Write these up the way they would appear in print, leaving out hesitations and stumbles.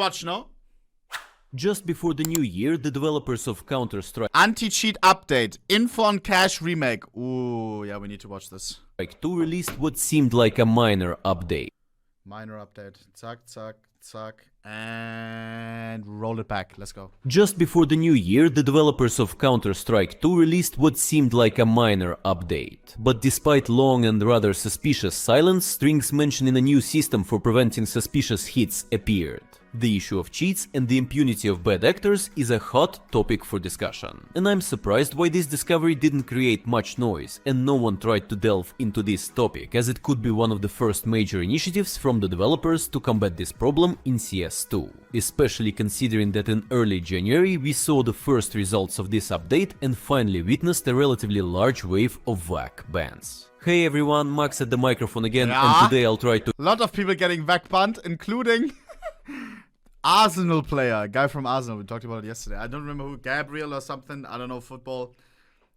watch, no? Just before the new year, the developers of Counter-Strike Anti-cheat update. Info on Cache Remake. Ooh, yeah, we need to watch this. 2 released what seemed like a minor update. Minor update. Zack, zack, zack. And roll it back. Let's go. Just before the new year, the developers of Counter-Strike 2 released what seemed like a minor update. But despite long and rather suspicious silence, strings mentioning a new system for preventing suspicious hits appeared. The issue of cheats and the impunity of bad actors is a hot topic for discussion. And I'm surprised why this discovery didn't create much noise and no one tried to delve into this topic, as it could be one of the first major initiatives from the developers to combat this problem in CS2. Especially considering that in early January we saw the first results of this update and finally witnessed a relatively large wave of VAC bans. Hey everyone, Max at the microphone again, and today I'll try to... A lot of people getting VAC banned, including... Arsenal player, a guy from Arsenal, we talked about it yesterday. I don't remember who, Gabriel or something, I don't know football.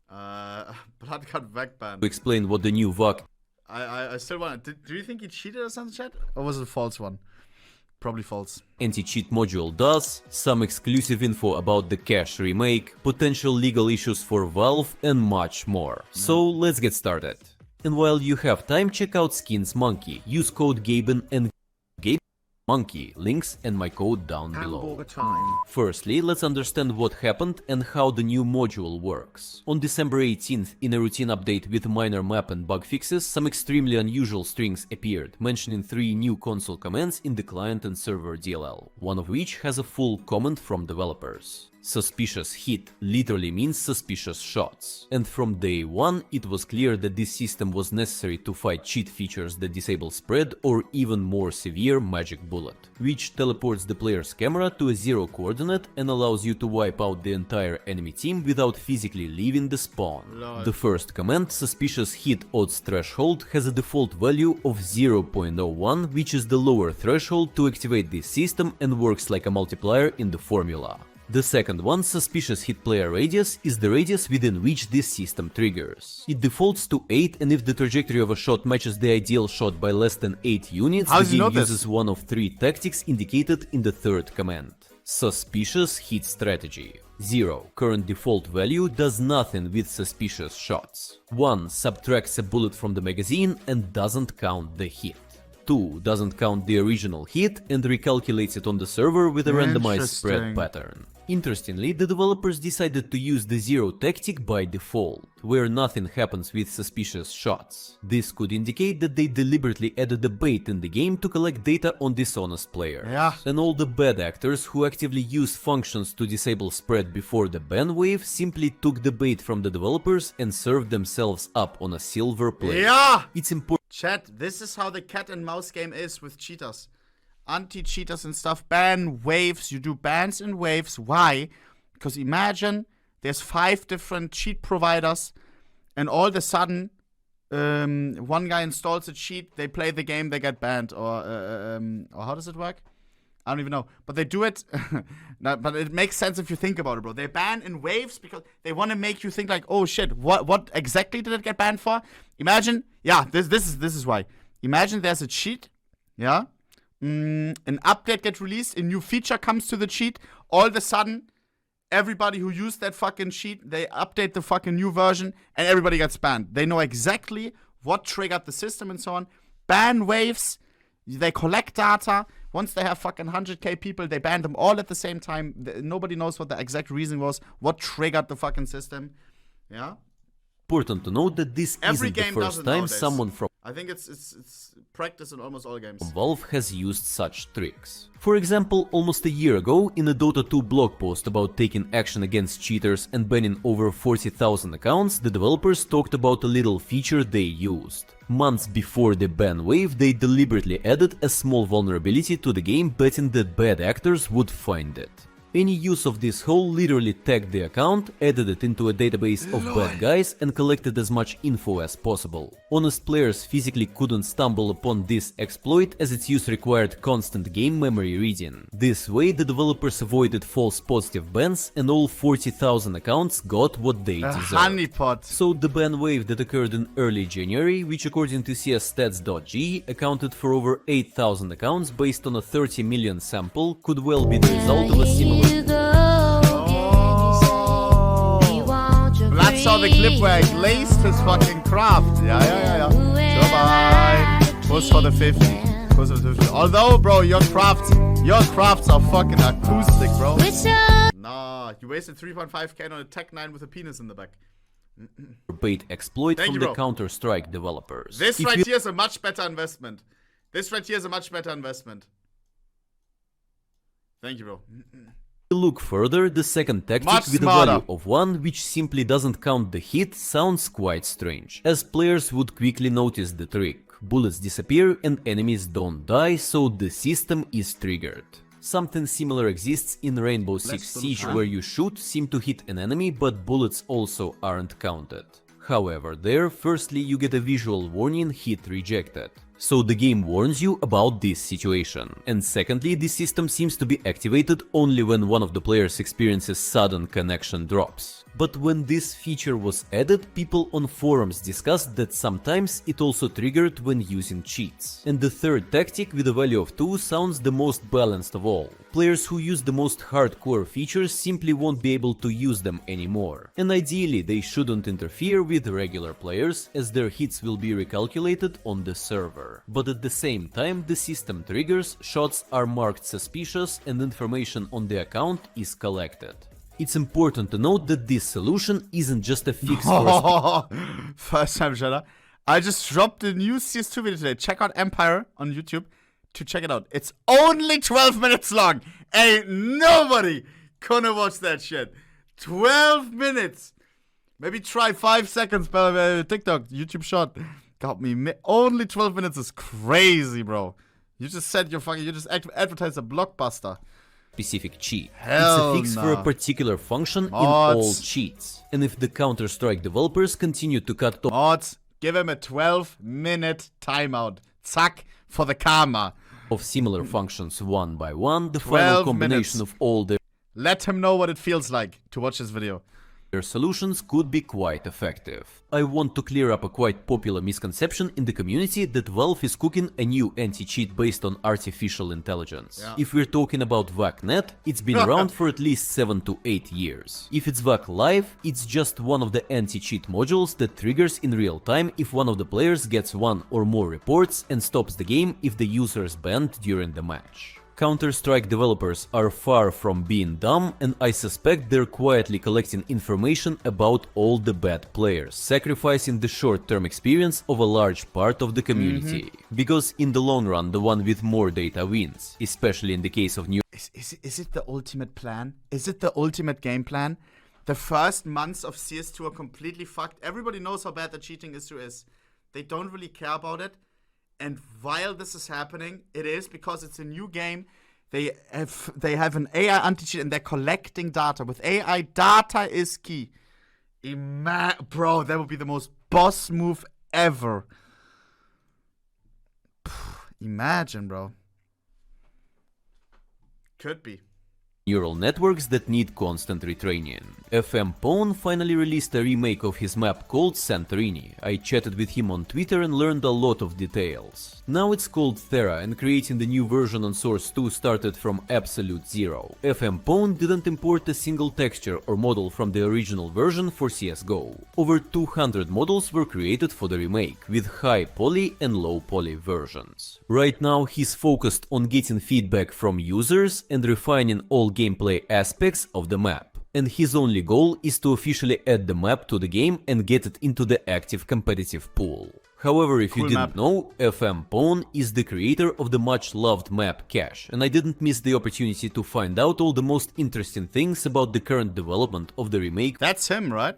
But I got VAC banned. To explain what the new VAC... I still want to... Do you think he cheated or something, chat? Or was it a false one? Probably false. Anti-cheat module does, some exclusive info about the Cache Remake, potential legal issues for Valve, and much more. So let's get started. And while you have time, check out Skins Monkey. Use code GABEN and Monkey, links and my code down below. Firstly, let's understand what happened and how the new module works. On December 18th, in a routine update with minor map and bug fixes, some extremely unusual strings appeared, mentioning 3 new console commands in the client and server DLL, one of which has a full comment from developers. Suspicious hit literally means suspicious shots, and from day one it was clear that this system was necessary to fight cheat features that disable spread or even more severe magic bullet, which teleports the player's camera to a 0 coordinate and allows you to wipe out the entire enemy team without physically leaving the spawn. The first command, suspicious hit odds threshold, has a default value of 0.01, which is the lower threshold to activate this system and works like a multiplier in the formula. The second one, suspicious hit player radius, is the radius within which this system triggers. It defaults to 8, and if the trajectory of a shot matches the ideal shot by less than 8 units, the game uses one of 3 tactics indicated in the third command. Suspicious hit strategy. 0. Current default value does nothing with suspicious shots. 1. Subtracts a bullet from the magazine and doesn't count the hit. 2. Doesn't count the original hit and recalculates it on the server with a randomized spread pattern. Interestingly, the developers decided to use the 0 tactic by default, where nothing happens with suspicious shots. This could indicate that they deliberately added a bait in the game to collect data on dishonest players. And all the bad actors who actively use functions to disable spread before the ban wave simply took the bait from the developers and served themselves up on a silver plate. It's important. Chat, this is how the cat and mouse game is with cheaters. Anti-cheaters and stuff. Ban waves. You do bans and waves. Why? Because imagine there's 5 different cheat providers and all of a sudden one guy installs a cheat, they play the game, they get banned. Or how does it work? I don't even know. But they do it. But it makes sense if you think about it, bro. They ban in waves because they want to make you think like, oh shit, what exactly did it get banned for? Imagine, this is why. Imagine there's a cheat, an update gets released, a new feature comes to the cheat, all of a sudden, everybody who used that fucking cheat, they update the fucking new version, and everybody gets banned. They know exactly what triggered the system and so on. Ban waves, they collect data. Once they have fucking 100k people, they ban them all at the same time. Nobody knows what the exact reason was, what triggered the fucking system. Important to note that this isn't the first time someone from I think it's practice in almost all games. Valve has used such tricks. For example, almost a year ago, in a Dota 2 blog post about taking action against cheaters and banning over 40,000 accounts, the developers talked about a little feature they used. Months before the ban wave, they deliberately added a small vulnerability to the game, betting that bad actors would find it. Any use of this hole literally tagged the account, added it into a database of bad guys and collected as much info as possible. Honest players physically couldn't stumble upon this exploit as its use required constant game memory reading. This way the developers avoided false positive bans and all 40,000 accounts got what they deserved. Honeypot. So the ban wave that occurred in early January, which according to CS2.g accounted for over 8,000 accounts based on a 30 million sample, could well be the result of a similar... That's saw the clip where he glazed his fucking craft. Yeah. Goodbye. Push for the 50. Push for the 50. Although, bro, your crafts are fucking acoustic, bro. Nah, you wasted 3.5k on a Tech 9 with a penis in the back. bait exploit from the Counter-Strike developers. This right here is a much better investment. Thank you, bro. Look further, the second tactic Much with smarter. a value of 1, which simply doesn't count the hit, sounds quite strange, as players would quickly notice the trick. Bullets disappear and enemies don't die, so the system is triggered. Something similar exists in Rainbow Six Siege, where you shoot, seem to hit an enemy, but bullets also aren't counted. However, there, firstly you get a visual warning hit rejected. So the game warns you about this situation. And secondly, the system seems to be activated only when one of the players experiences sudden connection drops. But when this feature was added, people on forums discussed that sometimes it also triggered when using cheats. And the third tactic with a value of 2 sounds the most balanced of all. Players who use the most hardcore features simply won't be able to use them anymore. And ideally they shouldn't interfere with regular players, as their hits will be recalculated on the server. But at the same time, the system triggers, shots are marked suspicious, and information on the account is collected. It's important to note that this solution isn't just a fix for... First time shutter. I just dropped the new CS2 video today. Check out Empire on YouTube to check it out. It's only 12 minutes long. Ain't nobody gonna watch that shit. 12 minutes. Maybe try 5 seconds by TikTok, YouTube short. Got me. Only 12 minutes is crazy, bro. You just said you just advertised a blockbuster. Specific cheat. Hell it's a fix for a particular function in all cheats. And if the Counter-Strike developers continue to cut off... Mods, give him a 12-minute timeout. Zack, for the karma. Of similar functions one by one, the final combination of all their... Let him know what it feels like to watch this video. Their solutions could be quite effective. I want to clear up a quite popular misconception in the community that Valve is cooking a new anti-cheat based on artificial intelligence. Yeah. If we're talking about VAC.net, it's been around for at least 7 to 8 years. If it's VAC Live, it's just one of the anti-cheat modules that triggers in real time if one of the players gets 1 or more reports and stops the game if the user is banned during the match. Counter-Strike developers are far from being dumb, and I suspect they're quietly collecting information about all the bad players, sacrificing the short-term experience of a large part of the community. Because in the long run, the one with more data wins, especially in the case of new... Is it the ultimate plan? Is it the ultimate game plan? The first months of CS2 are completely fucked. Everybody knows how bad the cheating issue is. They don't really care about it. And while this is happening, it is because it's a new game. They have an AI anti-cheat and they're collecting data. With AI, data is key. Bro, that would be the most boss move ever. Imagine, bro. Could be. Neural networks that need constant retraining. FM Pwn finally released a remake of his map called Santorini. I chatted with him on Twitter and learned a lot of details. Now it's called Thera, and creating the new version on Source 2 started from absolute zero. FM Pwn didn't import a single texture or model from the original version for CSGO. Over 200 models were created for the remake, with high poly and low poly versions. Right now he's focused on getting feedback from users and refining all gameplay aspects of the map. And his only goal is to officially add the map to the game and get it into the active competitive pool. However, if you didn't know, FM Pwn is the creator of the much loved map Cache, and I didn't miss the opportunity to find out all the most interesting things about the current development of the remake. That's him, right?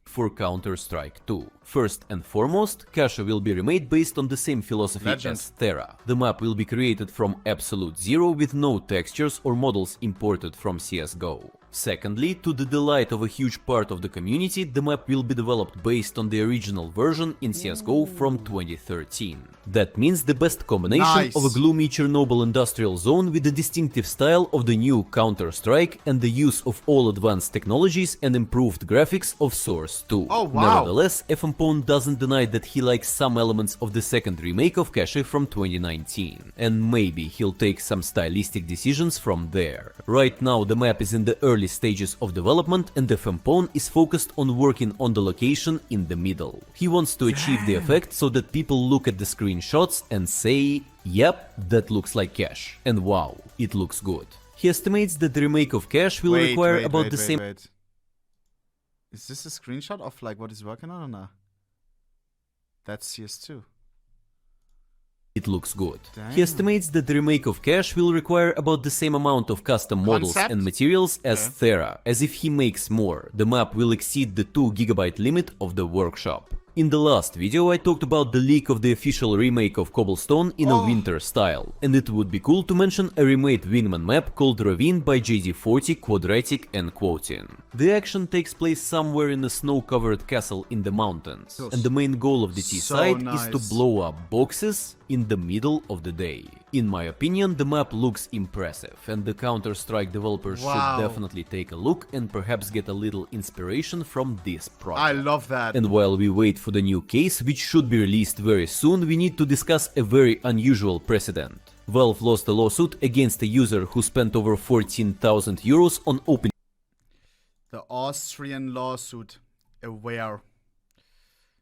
for Counter-Strike 2. First and foremost, Cache will be remade based on the same philosophy Legend. as Terra. The map will be created from absolute zero with no textures or models imported from CSGO. Secondly, to the delight of a huge part of the community, the map will be developed based on the original version in CSGO from 2013. That means the best combination of a gloomy Chernobyl industrial zone with the distinctive style of the new Counter-Strike and the use of all advanced technologies and improved graphics of Source 2. Oh, wow. Nevertheless, FMPone doesn't deny that he likes some elements of the second remake of Cache from 2019, and maybe he'll take some stylistic decisions from there. Right now the map is in the early stages of development and FMPone is focused on working on the location in the middle. He wants to achieve the effect so that people look at the screenshots and say, yep, that looks like Cache, and wow, it looks good. He estimates that the remake of Cache will require about the same... Is this a screenshot of like what he's working on or not? That's CS2. It looks good. Damn. He estimates that the remake of Cache will require about the same amount of custom models and materials as Terra, as if he makes more, the map will exceed the 2 GB limit of the workshop. In the last video I talked about the leak of the official remake of Cobblestone in a winter style, and it would be cool to mention a remade Wingman map called Ravine by JD40 Quadratic and quoting. The action takes place somewhere in a snow-covered castle in the mountains, and the main goal of the T-side is to blow up boxes in the middle of the day. In my opinion, the map looks impressive, and the Counter-Strike developers should definitely take a look and perhaps get a little inspiration from this project. I love that. And while we wait for the new case, which should be released very soon, we need to discuss a very unusual precedent. Valve lost a lawsuit against a user who spent over 14,000 euros on opening The Austrian lawsuit. Aware.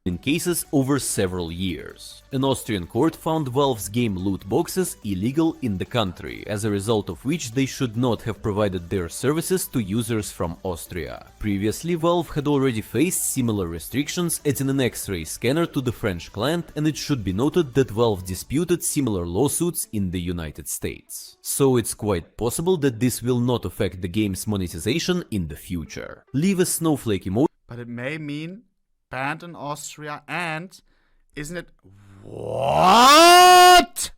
in cases over several years. An Austrian court found Valve's game loot boxes illegal in the country, as a result of which they should not have provided their services to users from Austria. Previously, Valve had already faced similar restrictions adding an X-ray scanner to the French client, and it should be noted that Valve disputed similar lawsuits in the United States. So it's quite possible that this will not affect the game's monetization in the future. Leave a snowflake emoji. But it may mean banned in Austria, and isn't it? What?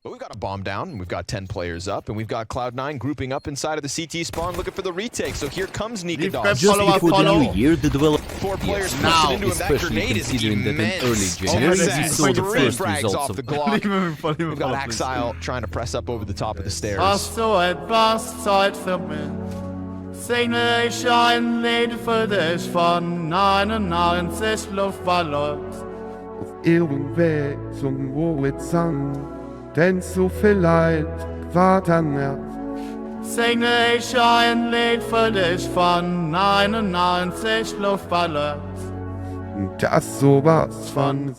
But we've got a bomb down, and we've got 10 players up, and we've got Cloud9 grouping up inside of the CT spawn looking for the retake. So here comes Nika Dog. Just before the new year, the developer 4 players now, into him. That especially grenade is considering that in early immense. January we saw the 3 first frags results off of the Glock. We've We've got Axile trying to press up over the top of the stairs. Hast du etwas Zeit für mich? Singe ich ein Lied für dich von 99 Luftballons. Auf ihrem Weg zum Horizont, denn so viel Leid warten wird. Singe ich ein Lied für dich von 99 Luftballons. Das sowas von